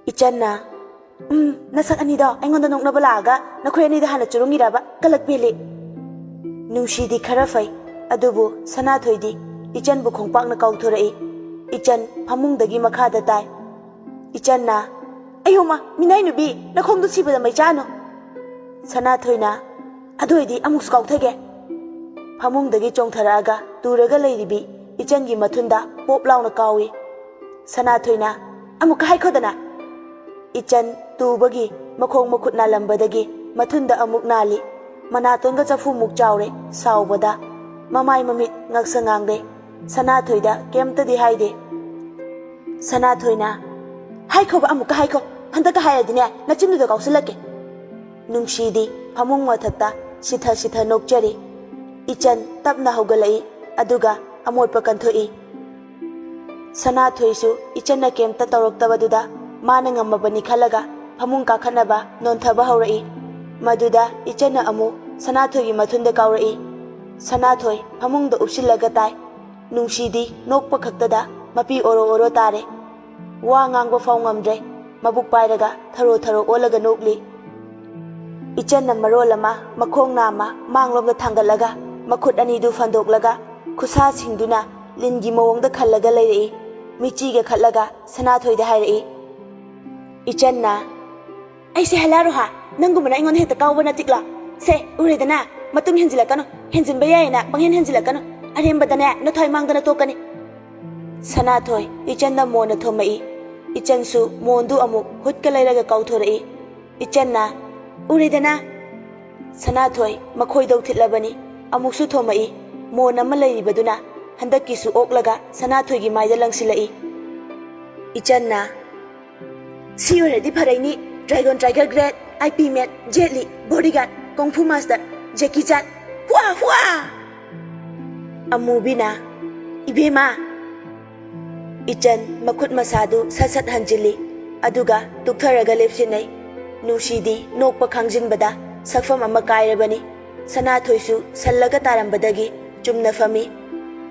Ichanna nasak anida aingonda noknaba laaga nakhoi anida hana churungiraba kalak peli nungshidi khara fai adubu Sanathoidi Ichan bu khongpakna kauthorai Ichan phamungdagi makhada tai Ichanna ayoma minai nubi nakhongdu sibada maichano Sanathoina adoidi amuk kautthage phamungdagi chongtharaga turaga leiribi Ichangi mathunda pop launa kawi Sanathoina amuk haikhodana Ichan tubagi makhong makhut nalambadagi mathunda amuk nali manatonga chafu muk chawre sawbada mamai mamit ngaksangang Sanathoida kemtadi haide Sanathoina haikhoba amuka haikho handaka hayadine nachinduda kausilake nungshidi phamung mathatta sitha nokchari Ichan tapna hogalai aduga amotpa kanthoi Sanathoisu Ichanna kemta tawraktabaduda mana ngamabani khalaga phamung kakhanaba nonthaba haurai maduda Ichanna amu Sanathoigi mathunda kaurai Sanathoi phamungda upsilaga tai nungshidi nokpa khaktada mapi oro tare wa ngangba faw ngamdre mabuk pairaga tharo olaga nokli Ichanna marolama makhong nama manglomda thangalaga makhut ani du fandoklaga khusa singduna lingi mawongda khallaga leirei michiga khallaga Sanathoida hairai Ichanna aise halaro ha nangumana ingon heta kawbana tikla se uredana matung henjilakano henjinba yaina panghen henjilakano arembadane nathoi mangdana tokani Sanathoi Ichanna mona thomai Ichansu mondu amuk hutka leiraga kauthorai Ichanna uredana Sanathoi makhoi dau thitlabani amuksu thomai mon ama leiribaduna handakisu oklaga Sanathoigi maida langsilai Ichanna si already pharaini Dragon Tiger Grade IP Met Jetli Bodyguard Kung Fu Master Jackie Chan Hua Amubina Ibema Ichan makhut masadu sasat hanjili aduga tuktharaga lepsinai nungshidi nokpa khangjinbada sakfam ama kairabani Sanathoisu sallaga tarambadagi chumna fami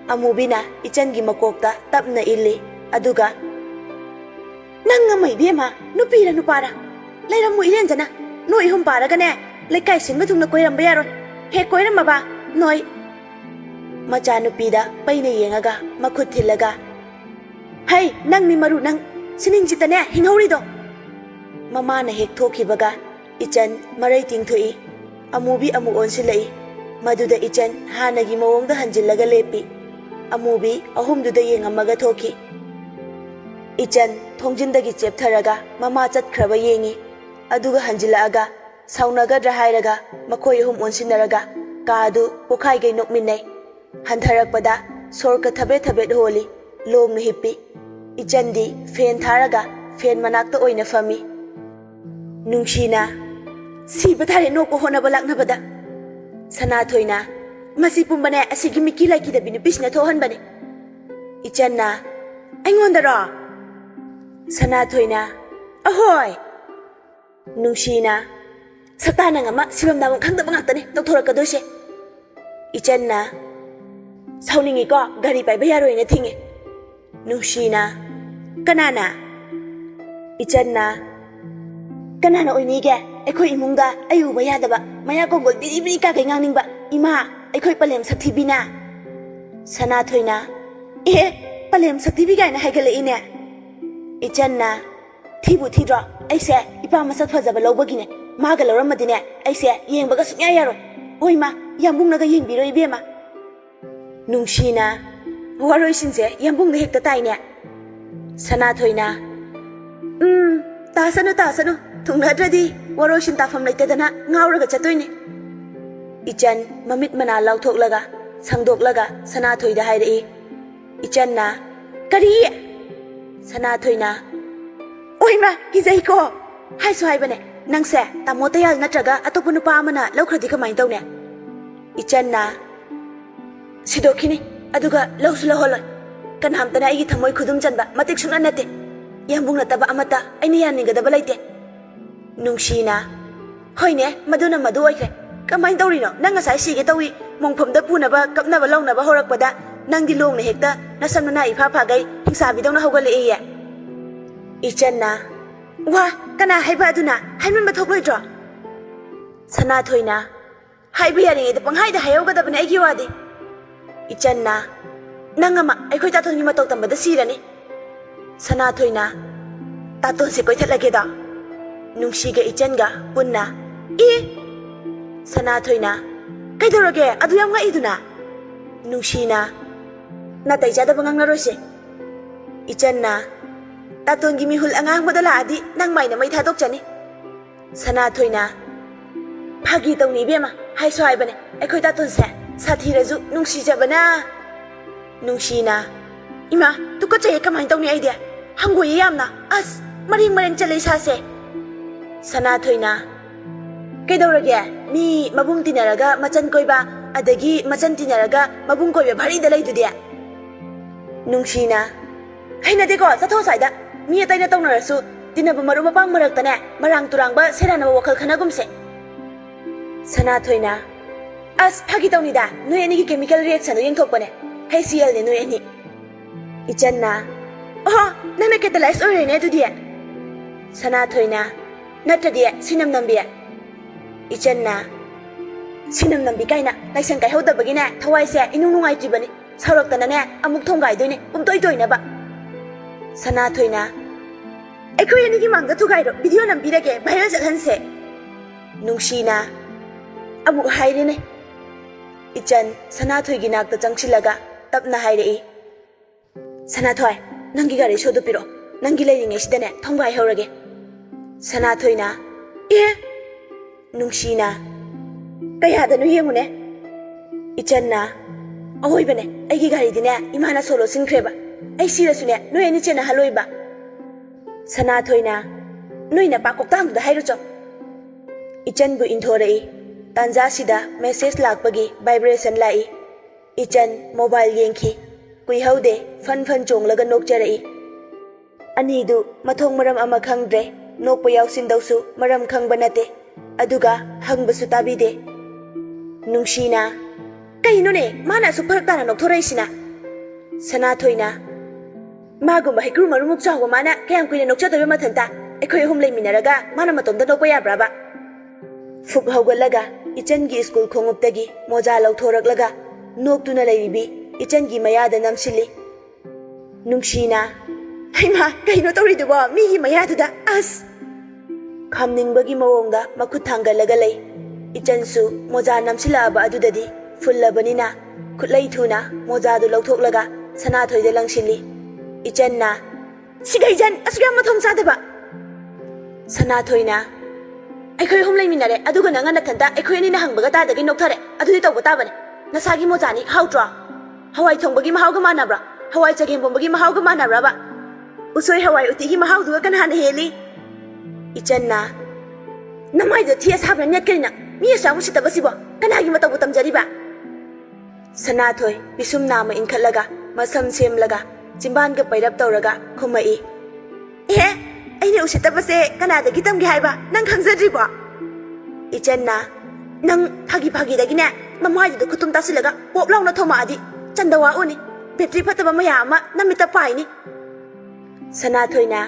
Amubina Ichangi makokta tapna illi aduga Nanga mai bema nupira nupara Lairamu irenjana noi hum paragane lekai singa thungna koiramba yaro he koiramaba noi macha nupida paina yengaga makhut thilaga hai nang ni maru nang sining jitane hinghaurido mama na hek thokibaga Ichan marai tingthoi amubi amu onsilai maduda Ichan hanagi mawongda hanjillaga lepi amubi ahumduda yengamaga thoki Ichan thongjindagi cheptharaga mama chatkraba yengi aduga hanjilaaga saunagadra hairaga makhoi hum onsinaraga kaadu pokhai gai nokminnai hantarakpada sorka thabe holi longna hippi Ichandi fen tharaga fen manakta oina fami nungshina siba thare nokko honaba laknabada Sanathoina masi pumbane asigi miki laiki da binu pisna thohanbane Ichanna aingondara Sanathoina ahoy nungshina satana ngama sibam namam khangda bangakane tokthorakadoise Ichanna sauningi ko gari pai bayaroina thinge nungshina kanana Ichanna kanana oinige ekhoi imungda ayuba yadaba maya kongol biri ka kai ngangningba ima ekhoi palem sathibina Sanathoina palem saktibi gaina haigale ine Ichanna thibu thidra aise ipa masak phajaba lobagine maga loramadine aise yengbaga sukya yaro oima yambungnaga yengbiro ibema nungshina waroi sinse yambungna hekta taine Sanathoina tasanu thungnadradi waroi sin tafam leitedana ngauraga chatoine Ichan mamit mana lauthoklaga sangdoklaga Sanathoida hairai Ichanna kari Sanathoina oima kizaiko haiso haibane nangse tamotayal natraga atopa nupa amana laukradi kamai tawne Ichanna sidokini aduga lausula holoi kanhamtana aigi thamoi khudum chanba matik sungna nate yambungna taba amata aini yaningadaba laite nungshina hoine maduna madu oikre kamai tawrino nang ngasai sige tawi mongphomda punaba kapnaba launaba horakpada nangdi longna hekta nasamna ifa phagai hingsa bidawna hogale Ichanna Wa kana haiba aduna haiman ba thokloidro Sanathoina haiba yaringe da panghai da hayoga da bane aigi wadi Ichanna nangama aikoi taton gi matau tamba da sirani Sanathoina taton se koi thatlage da nungshi ga ichan ga punna Sanathoina kaidoroge adu yam nga iduna nungshina na taija da bangang narose Ichanna taton gi mihul angang modala adi nang mai na mai thadok chani Sanathoina phagi tawni bema hai so hai bane aikoi taton se sathi raju nungshi jabana nungshina ima tu ko chaye kamai tawni idea hango yamna as maring maring chalai sa se Sanathoina kaidoroge mi mabung tinaraga machan koiba adagi machan tinaraga mabung koiba bhari da lay dudia nungshina haina deko satho saida mi ataina tawnarasu tinabu maru mapang maraktane marang turangba serana wakal khanagumse Sanathoina as phagi tawnida noi ani gi chemical reaction yengthokpane HCl ne noi ani Ichanna nana catalyze orene dudia Sanathoina natradi sinam nambiya Ichanna sinam nambi kaina laisang kai hoda bagina thawai se inung nungai tribani sarok tanane amuk thongai doine umtoi toina ba Sanathoina aikoi ani gi mangda thugai ro video nambi rage viral jalhan se nungshina amuk hairine Ichan Sanathoi gi nakta changchilaga tapna hairei Sanathoi nangi gari shodu piro nangi leiringe sidane thongbai horage Sanathoina nungshina kaya da no yemune Ichanna ahoi bane aigi gari dine imana solo sinkreba ai sira sune noi ani chena haloiba Sanathoina noina pakok tang da hairu cho Ichan bu inthorei tanja sida message lakpagi vibration lai Ichan mobile yengki kui haude fan chonglaga nokjarei ani du mathong maram ama khangdre nokpa yausin dawsu maram khangba nate aduga hangbasu tabide nungshina kaino ne mana su pharak tana nokthorei Sanathoina magumba hikru marumuk chawa mana kayam kuina nokchadabe mathanta ekhoi hum leiminaraga mana matomda nokpa yabraba fuk hawgalaga Ichan gi school khonguptagi moja lauthoraklaga noktuna leiribi Ichan gi mayada namsili nungshina haima kaino tawridubo mi gi mayada as khamningbagi mawongda makhut thangalaga lei Ichan su moja namsila aba adudadi fullabanina khutlai thuna moja du lauthoklaga Sanathoi de langsili Ichanna sigaijan asuga mathong sadaba Sanathoina aikoi hum leiminare aduga nanga nathanta aikoi ani na hangbaga ta dagi nokthare adudi tawba tabane nasagi mojani hautra hawai thongbagi mahauga manabra hawai chagem bombagi mahauga manabra ba usoi hawai utigi mahau duga kan han heli Ichanna namai da thias habna netkerina mi samu sitabasibo kanagi matabu tamjariba Sanathoi bisum nama inkhallaga masam semlaga chimban ga pairap tawraga khumai aine usitabase kanada gitam gi haiba nang khangzadribo Ichanna nang phagi dagina mamai du khutum tasilaga pop launa thoma adi chandawa uni battery phataba maya ama namita paini Sanathoina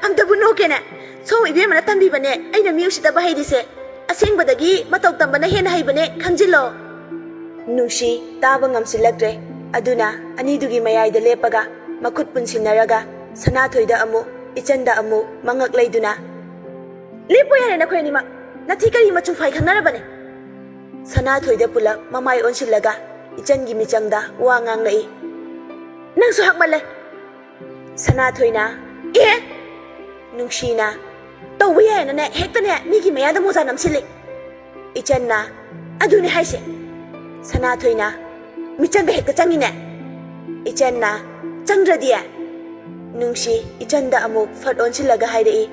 amta buno kena so ibe mana tambi bane aina mi usitaba haidise aseng badagi matau tambana hena haibane khangjilo nungshi taba ngamsilakre aduna anidugi mayai da lepaga makhut punsinaraga Sanathoi da amu Ichan da amu mangak leiduna lepo yare na khoini ma nathi kari machu phai khanara bane Sanathoi da pula mamai onsilaga Ichan gi michangda wa ngang lai nang su hak male Sanathoina nungshina tawba yaina ne hektane mi gi mayada moja namsili Ichanna aduni haise Sanathoina michanga hekta changine Ichanna changradiya nungshi Ichanda amu fat onsilaga hairei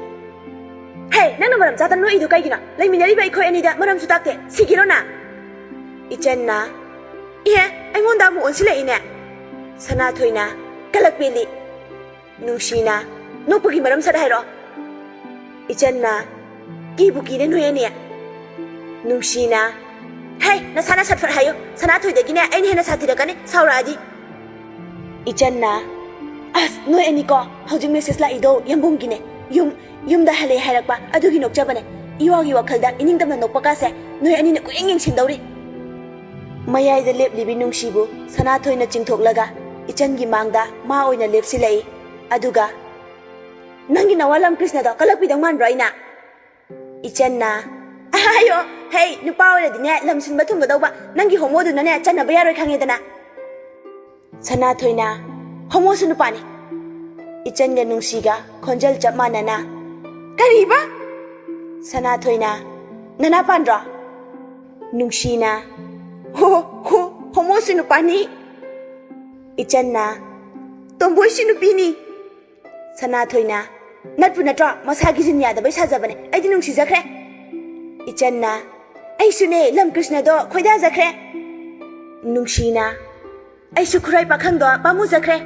hey nana maram jatan no idu kaigina leiminari bai khoi anida maram su takte sigiro na Ichanna aingonda amu onsila ine Sanathoina kalakpeli nungshina nokpagi maram sad hairo Ichanna kibuki ne noyania nungshina hey na sana sat far hayo Sanathoi dagine aine hena sathirakani sauradi Ichanna as noi ani ko hojing message la ido yambum gine yumda hale hairakpa adugi nokjabane iwagi wakhalda iningtamna nokpakase noi anina kueng sindori mayai leplibi nungsibu sanathoina chingthoklaga ichangi mangda ma oina lepsilai aduga nangi nawalam krishna da kalakpidang manbra ina ichanna ayo hey nupa oladine lamsin bathum badauba nangi homo du nane channa bayaroi khangedana sanathoina homo su nupani ichanga nungsiga khonjal chap manana kariba sanathoina nana pandra nungsina homo su nupani ichanna tomboy si nupini sanathoina natpu natra masagi jin yada bai sajabane aidi nungsi jakre ichanna aisune lam krishna do khoida jakre nungsina aisu khurai pakhang do pamu jakre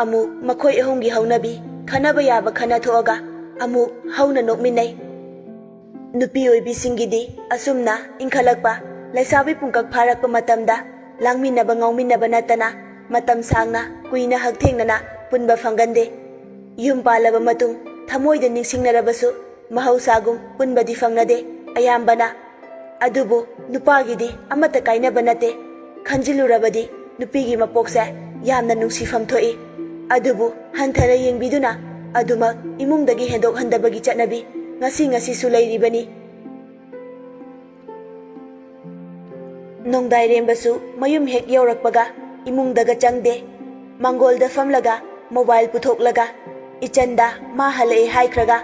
amu makhoi ahumgi haunabi khanaba yaba khana thoga amu hauna nokminai nupi oibi singidi asumna inkhalakpa laisabi pungkak pharakpa matamda langminaba ngauminaba natana matam sangna kuina hakthengnana punba fangande yum palaba matung thamoida ningsingnarabasu mahausagum punbadi fangnade ayambana adubu nupagidi amata kainaba nate khanjilurabadi nupigi mapokse yamna nungsifam thoi adubu hanthara yengbiduna aduma imungdagi hendok handabagi chatnabi ngasi su lairibani nongdai rembasu mayum hek yaurakpaga imungdaga changde mangolda famlaga mobile puthoklaga ichanda ma halai haikraga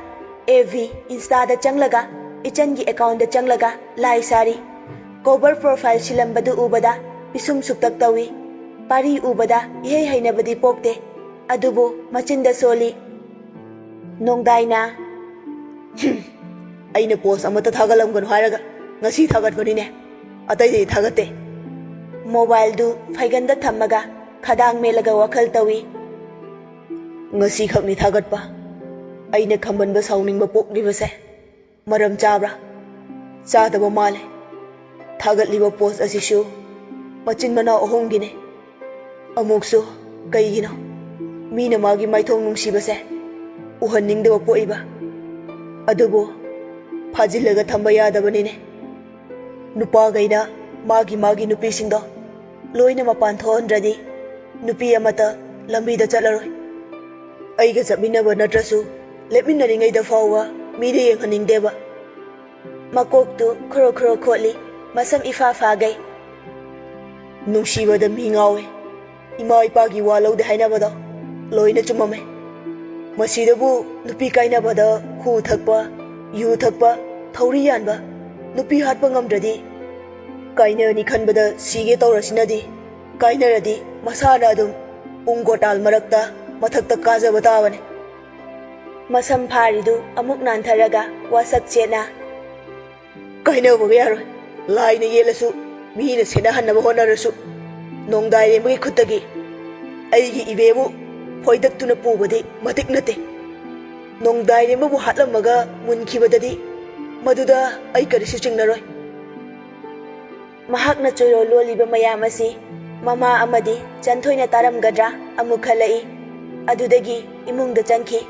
AV Insta da changlaga ichangi account da changlaga lai sari cover profile silambadu ubada pisum suktak tawi pari ubada ihei hainabadi pokte adubu machinda soli nongdaina aina post amata thagalamgan haraga ngasi thagatbani ne atai dei thagate mobile du faiganda thamaga khadang melaga wakhal tawi ngasi khakni thagatpa aina khambanba sauningba poklibase maram chabra chadaba male thagatliba post asishu machin mana ohongine amuksu kaigino mina magi maithong nungsibase uhaningdaba poiba adubo fajillaga thamba yadabanine nupa gaina magi nupi singdo loina mapan thohandradi nupi amata lambida chalaroi aiga chapminaba natrasu lepminnaringaida fawa mide yenghaningdeba makoktu khoro khotli masam ifa fagai nungsibada mi ngawe ima ipagi walaude hainabada loina chumame masidabu nupi kainabada khu thakpa yu thakpa thauri yanba nupi hatpa ngamdradi kainani khanbada sige tawrasinadi kainaradi masana adum ungotal marakta mathakta kajaba tabane masam pharidu amuk nantharaga wasak chena kainaba yaroi laina yelasu mihina sena hannaba honarasu nongdai remgi khutagi aigi ibebu foidaktuna pubadi matik nate nongdai rembu hatlamaga munkhibadadi maduda ai karisi chingnaroi mahakna choiro loliba mayam asi mama amadi chanthoina taramgadra amukhalai adudagi imungda changki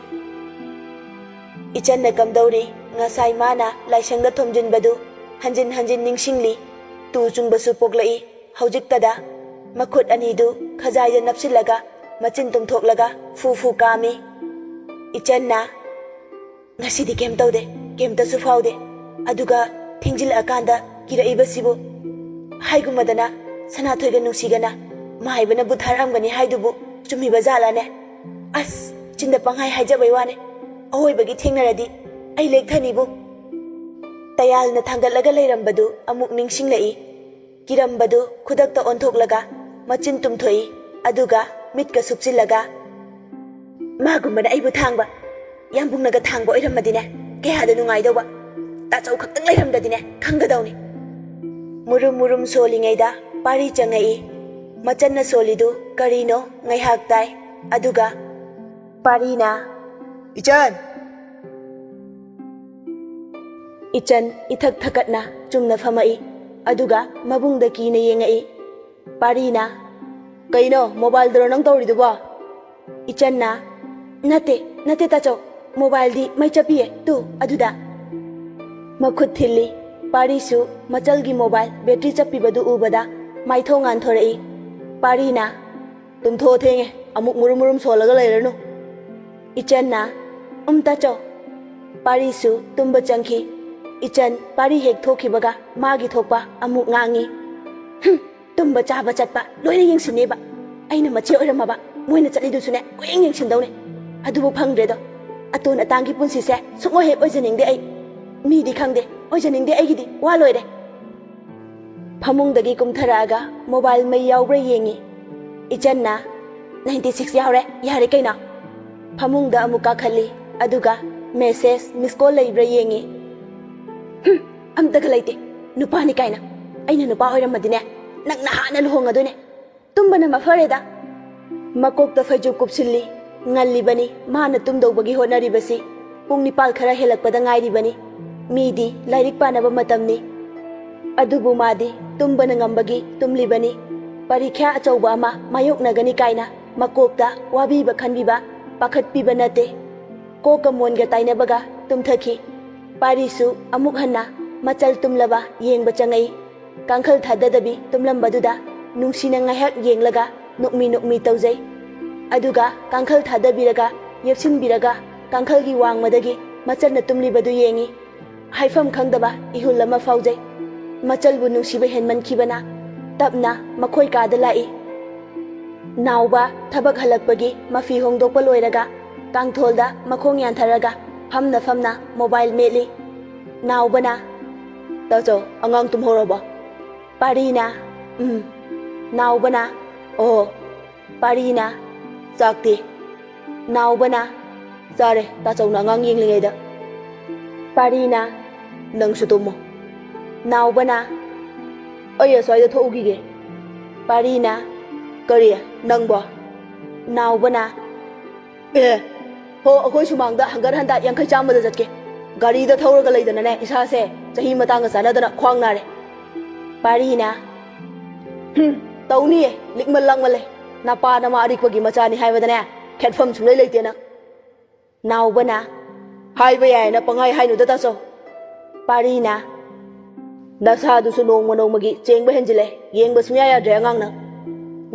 ichanna kamdauri ngasai mana laisangda thomjinbadu hanjin ningsingli tu chungbasu poklai haujiktada makhut anidu khajaida napsilaga machin tumthoklaga fu kami ichanna ngasidi kem tawde kem tasu faude aduga thingjil akanda kiraibasibu haigumadana sanathoiga nungsigana mahaibana butharamgani haidubu chumiba jalane as chinda panghai haijabai wane ahoibagi thengnaradi ai lekthanibu tayalna thangatlaga leirambadu amuk ningsinglai kirambadu khudakta onthoklaga machin tumthoi aduga mitka supchilaga magumana aibu thangba yambungnaga thangba oiramadine kehada nungaidauba tachau khaktang leiramdadine khanggadawni murum solingaida pari changai machanna solidu karino ngaihak tai aduga parina ichan ithak thakatna chumna famai aduga mabungda kina yengai parina kaino mobile dro nang tawriduba ichanna nate tacho mobile di mai chapiye tu aduda makhut thilli pari su machal gi mobile battery chapi badu ubada mai thongan thorai pari na tum tho thenge amuk murum murum solaga leiranu ichan na ta cho pari su tumba changki ichan pari hek thoki baga magi thokpa amuk ngangi tumba chaba chatpa loina yengsine ba aina mache oirama ba moina chali du sune koeng yengsin dawne adubu phangre do atun atangi punsi se sumo hek oijaning de ai mi di khangde oijaning de ai gidi wa loire phamung dagi kumtharaga mobile mai yawbra yengi ichan na 96 yawre yare kaina phamung da amuka khali aduga message miss call leibra yengi amtaga leite nupa ni kaina aina nupa hoiramadine nang nahana luhong adune tumbana mafareda makok da faju kupsilli ngalli bani mana tumdobagi honari basi pung nipal khara helakpada ngairi bani midi lairik panaba matamni adubu madi tumbana ngambagi tumli bani parikha achauba ama mayok nagani kaina makokta wabi ba khanbi ba pakhat pi banate ko kamon ga taina baga tumthaki parisu amuk hanna machal tumlaba yengba changai kangkhal thadadabi tumlambaduda nungsina ngahak yenglaga nukmi taujai aduga kangkhal thadabiraga yepsinbiraga kangkhal gi wangmadagi machal na tumlibadu yengi haifam khangdaba ihul lama faujai machal bu nungsiba henman khibana tapna makhoi kada lai nauba thabak halakpagi mafi hongdokpa loiraga kangtholda makhong yantharaga famna mobile meli naubana tajo angang tumhoroba parina naubana oh parina sakti naubana sare tajo na angang yenglingai da parina nang sutumo naubana aya soida thogige parina kari nangbo naubana ho akhoi sumangda hangar handa yankhai chamada jatke gari da thawraga leidana ne isa se chahi matanga sanadana khwang nare parina tawni likmal langmale napa nama arikpagi machani haibadane khetfam sunglai leitena naubana haiba yaina pangai hainu data so parina nasa du su nong manongmagi chengba henjile yengba sunya ya dre angangna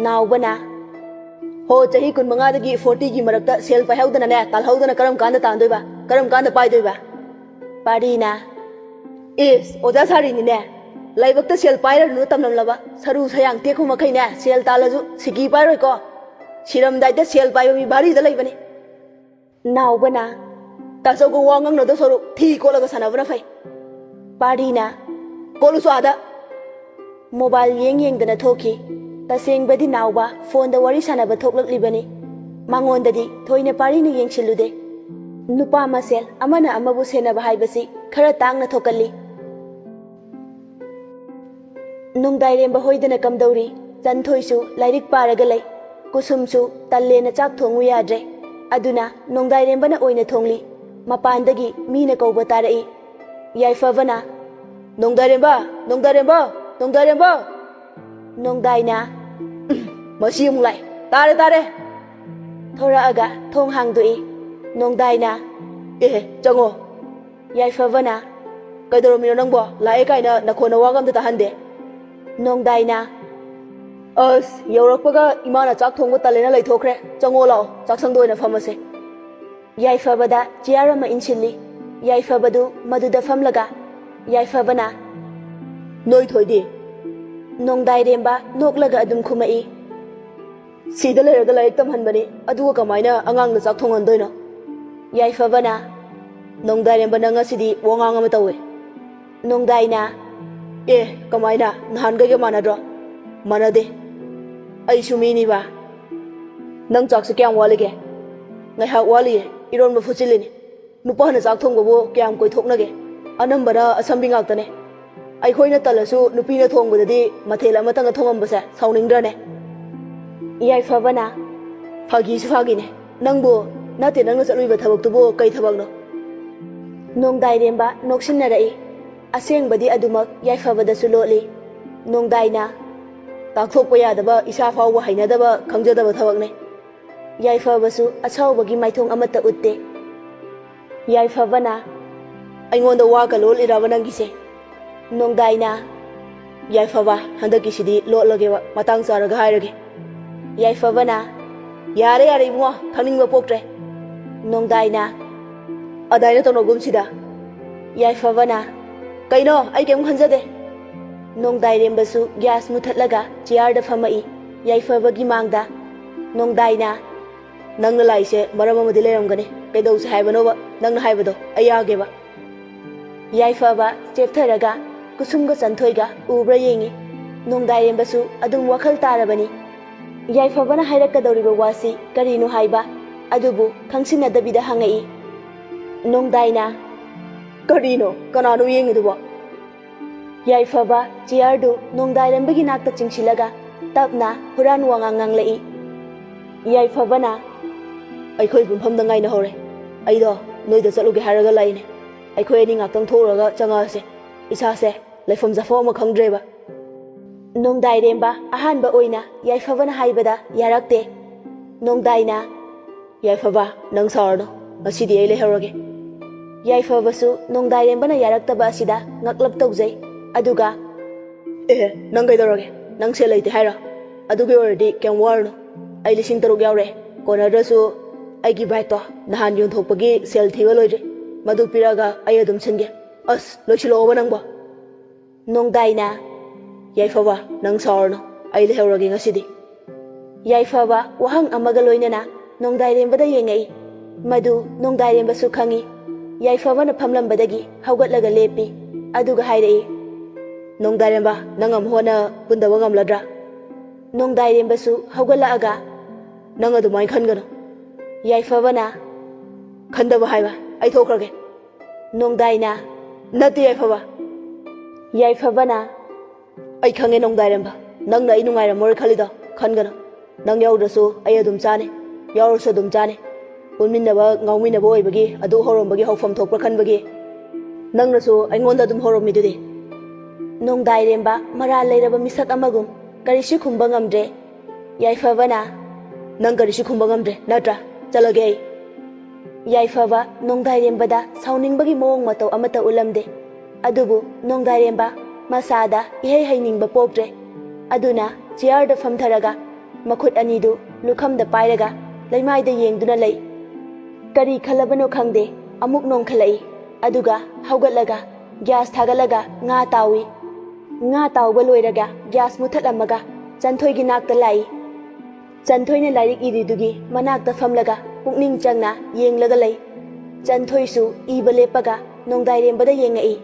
naubana ho chahi kun manga dagi 40 gi marakta sel pai haudana ne tal haudana karam kanda tandoiba karam kanda pai doiba parina is oja sari ni ne laibakta sel paira nu tamnam laba saru sayang te khu makai ne sel talaju sigi pai roi ko siram dai da sel pai mi bari da laibani naubana ta so go wangang no do soru thi ko laga sanabana fai parina kolu so ada mobile yeng dana thoki taseng badi nauba phone da wari sanaba thoklak libani mangon dadi thoina parina yeng silude nupa masel amana amabu sena bahai basi khara tangna thokalli nungdai remba hoidana kamdauri chanthoi lairik paraga lei kusum su tallena chak thongu yadre aduna nungdai remba na oina thongli mapandagi mina kauba tarai yaifavana nungdai remba nungdai na masi mulai tare thora aga thong hangdoi nungdai na chango yaifavana kaidoromino nangbo lae kaina nakhona wagam ta hande nongdai na as yaurakpaga imana chak thongba talena laithokre chango lao chak sangdoina famase yaifabada chiarama inchilli yaifabadu maduda famlaga yaifabana noi thoidi nongdai remba noklaga adum khumai sida leraga laik tamhanbani aduga kamaina angang na chak thongandoina yaifabana nongdai remba nanga sidi wongang ama tawe nongdai na kamaina nahan ga manadro manade ai sumini ba nang chak se kyang walige ngai ha wali iron ba fuchilini nupa na chak thong go kyam koi thoknage anambara asambi ngak tane ai khoina talasu nupi na thong bodadi mathel amatang thongam base sauningdrane yai fabana phagi su phagi ne nangbo nate nangna chalui ba thabak tubo kai thabak no nongdai remba noksinna rai aseng badi adumak yaifabada suloli nongdai na takthokpa yadaba isa fawba hainadaba khangjadaba thabakne yaifabasu achawbagi maithong amata utte Yaifabana Aingonda waka lol irabanangise Nongdaina Yaifaba handakisidi lolagewa matang saraga hairage Yaifabana Yare yare mo thaningba poktre Nongdaina Adaina tonogumsida Yaifabana Kaino ai kem khanjade Nongdairembasu gas muthatlaga chair da famai Yaifabagi mangda Nongdaina Nangna laise maram amadi leramgane kaidausi haibanoba nangna haibado ayageba Yaifaba cheptharaga kusumga chanthoiga ubra yengi Nongdairembasu adum wakhal tarabani Yaifabana hairakadoriba wasi karino haiba adubu khangsinadabida hangai Nongdaina Karino kanano yengiduba Yaifaba chairdu Nongdairembagi nakta chingsilaga tapna huran wangang lei Yaifabana Aikhoi bumfamda ngaina hore aido noida chaluge haraga laine Aikhoi ani ngaktang thoraga changase isase laifam jafo ma khangdreba Nongdairemba ahanba oina Yaifabana haibada yarakte Nongdaina Yaifaba nang sarno masidi ai leharage Yaifabasu Nongdairembana yaraktaba asida ngaklap tawjai aduga nang kaidorage nang se laite haira aduge ordi kem warno ai lising taruk yaure konadrasu aigi baito nahan yun thokpagi sel thiba loire madu piraga ai adum singe as lochilo banangba Nongdaina Yaifaba nang sarno ai leharage ngasidi Yaifaba wahang amaga loinana Nongdairembada yengai madu Nongdairembasu khangi Yaifabana phamlambadagi haugatlaga lepi aduga hairei Nongdairemba nangam hona pundaba ngamladra Nongdairembasu haugatlaaga nang adumai khangano Yaifabana khandaba haiba ai thokrage Nongdaina nati Yaifaba Yaifabana ai khange Nongdairemba nangna ai nungaira mor khalida khangano nang yaudrasu ai adum chane yaursu adum chane Unminaba ngawminaba oibagi adu horombagi hawfam thokpra khanbagi nangnasu aingonda adum horomidudi Nongdairemba mara leiraba misak amagum karishi khumba ngamdre Yaifabana nang karishi khumba ngamdre natra chalage Yaifaba Nongdairembada sauningbagi moong matau amata ulamde adubu Nongdairemba masada ihai hainingba poktre aduna chair da famtharaga makhut anidu lukhamda pairaga laimaida yengduna lei Kari khalabano khangde amuk nong khalai aduga haugatlaga gas thagalaga nga tawi nga tawba loiraga gas muthatamaga chanthoi gi nakta lai chanthoi ne lairik iridugi manakta famlaga pukning changna yenglaga lei chanthoi su iba lepaga Nongdairembada yengai